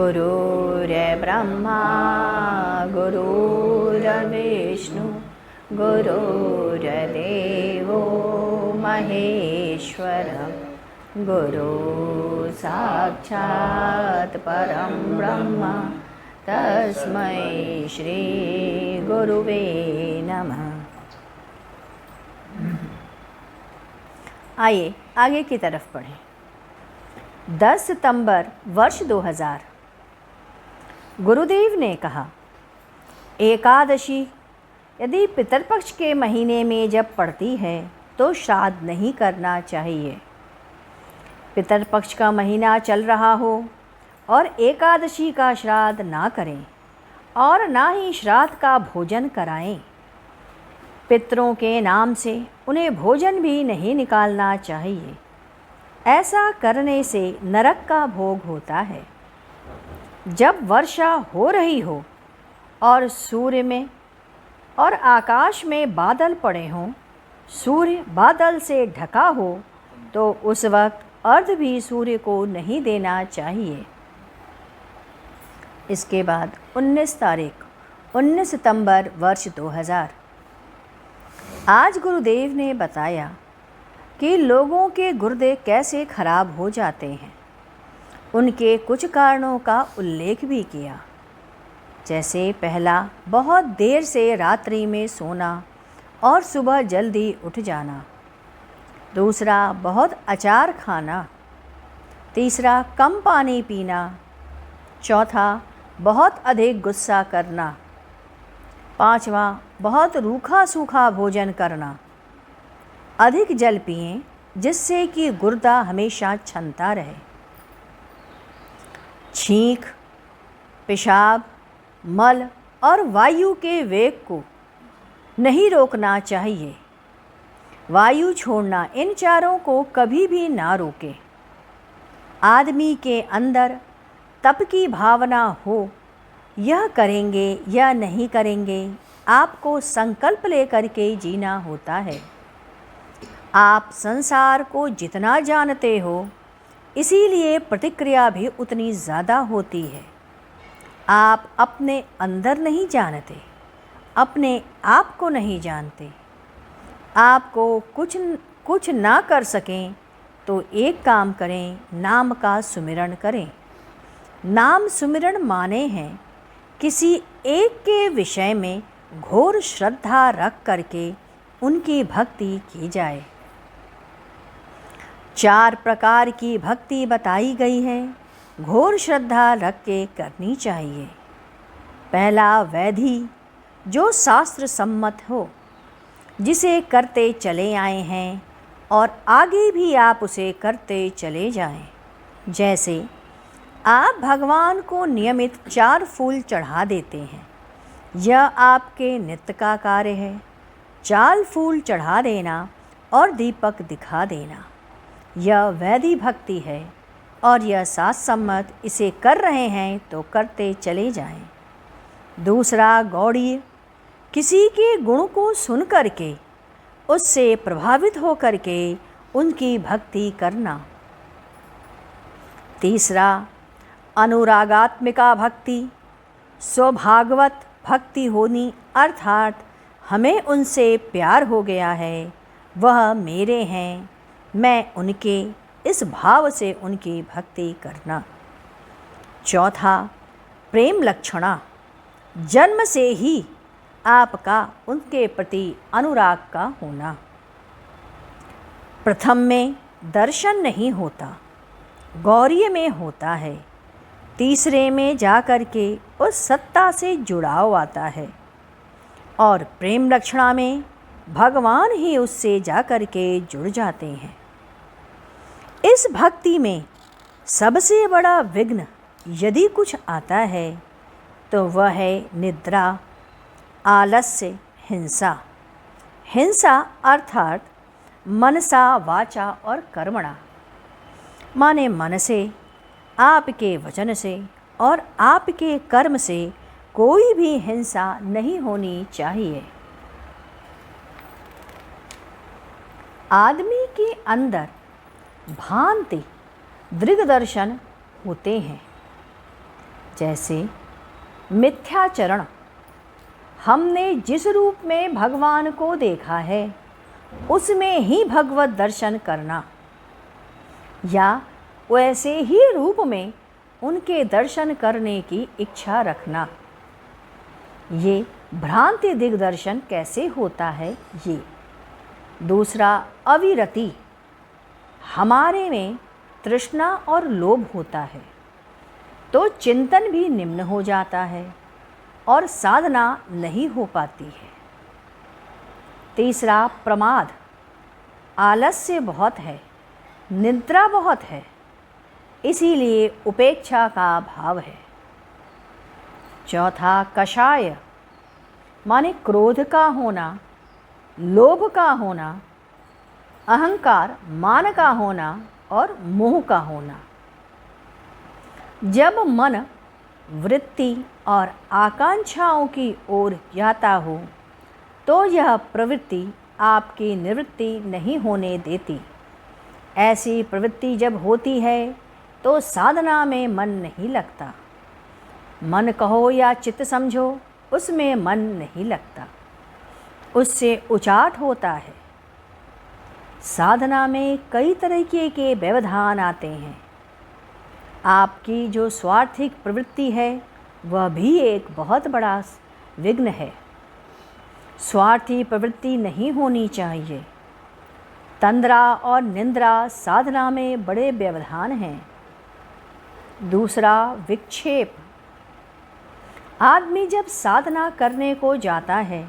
गुरुर्ब्रह्मा गुरुर्विष्णु गुरुर्देवो महेश्वरः गुरु साक्षात् परं ब्रह्म तस्मै श्री गुरुवे नमः। आइए आगे की तरफ पढ़ें। 10 सितंबर वर्ष 2000। गुरुदेव ने कहा, एकादशी यदि पितरपक्ष के महीने में जब पड़ती है तो श्राद्ध नहीं करना चाहिए। पितरपक्ष का महीना चल रहा हो और एकादशी का श्राद्ध ना करें और ना ही श्राद्ध का भोजन कराएं। पितरों के नाम से उन्हें भोजन भी नहीं निकालना चाहिए। ऐसा करने से नरक का भोग होता है। जब वर्षा हो रही हो और सूर्य में और आकाश में बादल पड़े हों, सूर्य बादल से ढका हो, तो उस वक्त अर्घ्य भी सूर्य को नहीं देना चाहिए। इसके बाद 19 सितंबर वर्ष 2000। आज गुरुदेव ने बताया कि लोगों के गुर्दे कैसे खराब हो जाते हैं। उनके कुछ कारणों का उल्लेख भी किया, जैसे पहला, बहुत देर से रात्रि में सोना और सुबह जल्दी उठ जाना। दूसरा, बहुत अचार खाना। तीसरा, कम पानी पीना। चौथा, बहुत अधिक गुस्सा करना। पांचवा, बहुत रूखा सूखा भोजन करना। अधिक जल पिएं जिससे कि गुर्दा हमेशा छनता रहे। छींक, पेशाब, मल और वायु के वेग को नहीं रोकना चाहिए। वायु छोड़ना, इन चारों को कभी भी ना रोके। आदमी के अंदर तप की भावना हो, यह करेंगे या नहीं करेंगे, आपको संकल्प लेकर के जीना होता है। आप संसार को जितना जानते हो, इसीलिए प्रतिक्रिया भी उतनी ज़्यादा होती है। आप अपने अंदर नहीं जानते, अपने आप को नहीं जानते। आपको कुछ ना कर सकें तो एक काम करें, नाम का सुमिरन करें। नाम सुमिरन माने हैं किसी एक के विषय में घोर श्रद्धा रख करके उनकी भक्ति की जाए। 4 प्रकार की भक्ति बताई गई है, घोर श्रद्धा रख के करनी चाहिए। पहला, वैधि, जो शास्त्र सम्मत हो, जिसे करते चले आए हैं और आगे भी आप उसे करते चले जाएं। जैसे आप भगवान को नियमित 4 फूल चढ़ा देते हैं, यह आपके नित्य का कार्य है। 4 फूल चढ़ा देना और दीपक दिखा देना, यह वैधि भक्ति है और यह शास्त्रसम्मत। इसे कर रहे हैं तो करते चले जाएं। दूसरा, गौड़ीय, किसी के गुण को सुन करके उससे प्रभावित हो करके उनकी भक्ति करना। तीसरा, अनुरागात्मिका भक्ति, स्वभागवत भक्ति होनी, अर्थात हमें उनसे प्यार हो गया है, वह मेरे हैं, मैं उनके, इस भाव से उनकी भक्ति करना। चौथा, प्रेम लक्षणा, जन्म से ही आपका उनके प्रति अनुराग का होना। प्रथम में दर्शन नहीं होता, गौरीय में होता है। तीसरे में जाकर के उस सत्ता से जुड़ाव आता है और प्रेम लक्षणा में भगवान ही उससे जाकर के जुड़ जाते हैं। इस भक्ति में सबसे बड़ा विघ्न यदि कुछ आता है तो वह है निद्रा, आलस्य, हिंसा। हिंसा अर्थात मनसा, वाचा और कर्मणा, माने मन से, आपके वचन से और आपके कर्म से कोई भी हिंसा नहीं होनी चाहिए। आदमी के अंदर भांति दृग्दर्शन होते हैं। जैसे मिथ्याचरण, हमने जिस रूप में भगवान को देखा है उसमें ही भगवत दर्शन करना, या वैसे ही रूप में उनके दर्शन करने की इच्छा रखना। ये भ्रांति दिग्दर्शन कैसे होता है ये। दूसरा, अविरति, हमारे में तृष्णा और लोभ होता है तो चिंतन भी निम्न हो जाता है और साधना नहीं हो पाती है। तीसरा, प्रमाद, आलस्य बहुत है, निद्रा बहुत है, इसीलिए उपेक्षा का भाव है। चौथा, कषाय, माने क्रोध का होना, लोभ का होना, अहंकार मान का होना और मोह का होना। जब मन वृत्ति और आकांक्षाओं की ओर जाता हो तो यह प्रवृत्ति आपकी निवृत्ति नहीं होने देती। ऐसी प्रवृत्ति जब होती है तो साधना में मन नहीं लगता। मन कहो या चित्त समझो, उसमें मन नहीं लगता, उससे उचाट होता है। साधना में कई तरीके के व्यवधान आते हैं। आपकी जो स्वार्थिक प्रवृत्ति है वह भी एक बहुत बड़ा विघ्न है। स्वार्थी प्रवृत्ति नहीं होनी चाहिए। तंद्रा और निंद्रा साधना में बड़े व्यवधान हैं। दूसरा, विक्षेप, आदमी जब साधना करने को जाता है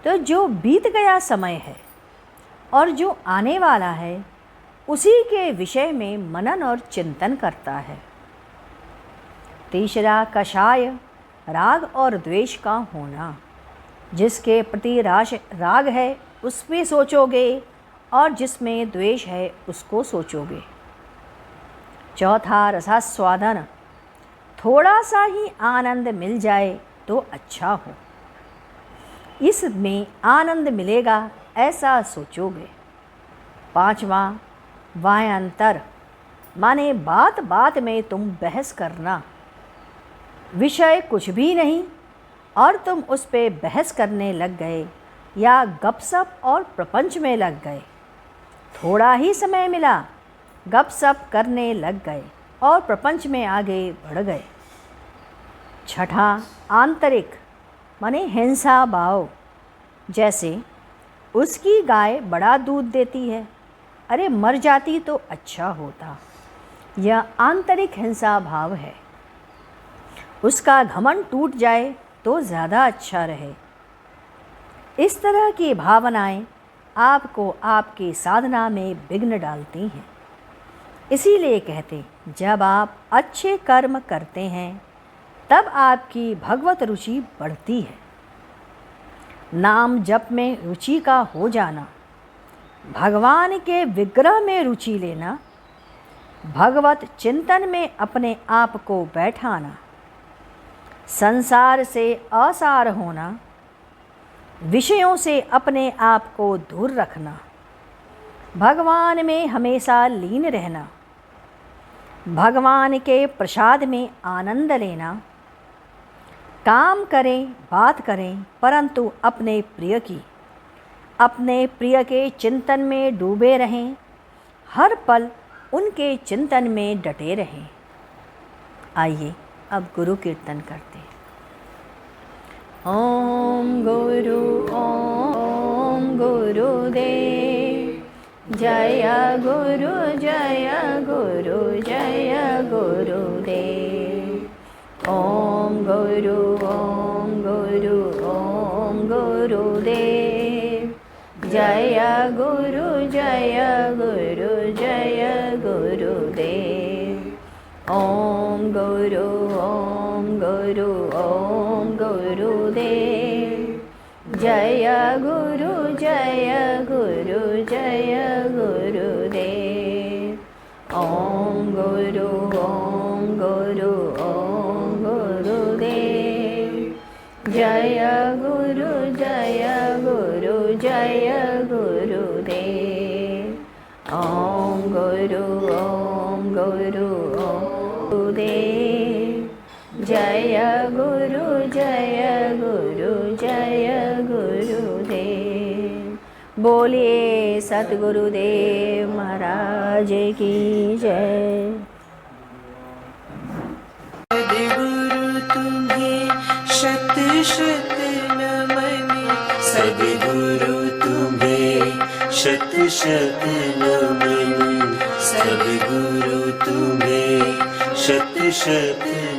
तो जो बीत गया समय है और जो आने वाला है उसी के विषय में मनन और चिंतन करता है। तीसरा, कषाय, राग और द्वेष का होना, जिसके प्रति राग है उसमें सोचोगे और जिसमें द्वेष है उसको सोचोगे। चौथा, रसास्वादन, थोड़ा सा ही आनंद मिल जाए तो अच्छा हो, इसमें आनंद मिलेगा ऐसा सोचोगे। पांचवा, वायांतर, माने बात बात में तुम बहस करना, विषय कुछ भी नहीं और तुम उस पे बहस करने लग गए या गपशप और प्रपंच में लग गए। थोड़ा ही समय मिला, गपशप करने लग गए और प्रपंच में आगे बढ़ गए। छठा, आंतरिक, माने हिंसा भाव, जैसे उसकी गाय बड़ा दूध देती है, अरे मर जाती तो अच्छा होता, यह आंतरिक हिंसा भाव है। उसका घमंड टूट जाए तो ज़्यादा अच्छा रहे। इस तरह की भावनाएं आपको आपकी साधना में विघ्न डालती हैं। इसीलिए कहते, जब आप अच्छे कर्म करते हैं तब आपकी भगवत रुचि बढ़ती है। नाम जप में रुचि का हो जाना, भगवान के विग्रह में रुचि लेना, भगवत चिंतन में अपने आप को बैठाना, संसार से असार होना, विषयों से अपने आप को दूर रखना, भगवान में हमेशा लीन रहना, भगवान के प्रसाद में आनंद लेना, काम करें बात करें परंतु अपने प्रिय की, अपने प्रिय के चिंतन में डूबे रहें, हर पल उनके चिंतन में डटे रहें। आइए अब गुरु कीर्तन करते हैं। ओम गुरुदेव जय गुरु जय गुरु जय गुरुदेव। ओम गुरुदेव जय गुरु जय गुरु जय गुरुदेव। ओम गुरुदेव जय गुरु जय गुरु जय गुरुदेव। ओम गुरुदेव जय गुरु जय गुरु जय गुरुदेव। ओम गुरुदेव जय गुरु जय गुरु जय गुरुदेव। बोलिए सतगुरुदेव महाराज की जय। सद्गुरु तुम्हें शत शत नमन, सद्गुरु तुम्हें शत शत नमन, सद्गुरु तुम्हें शत शत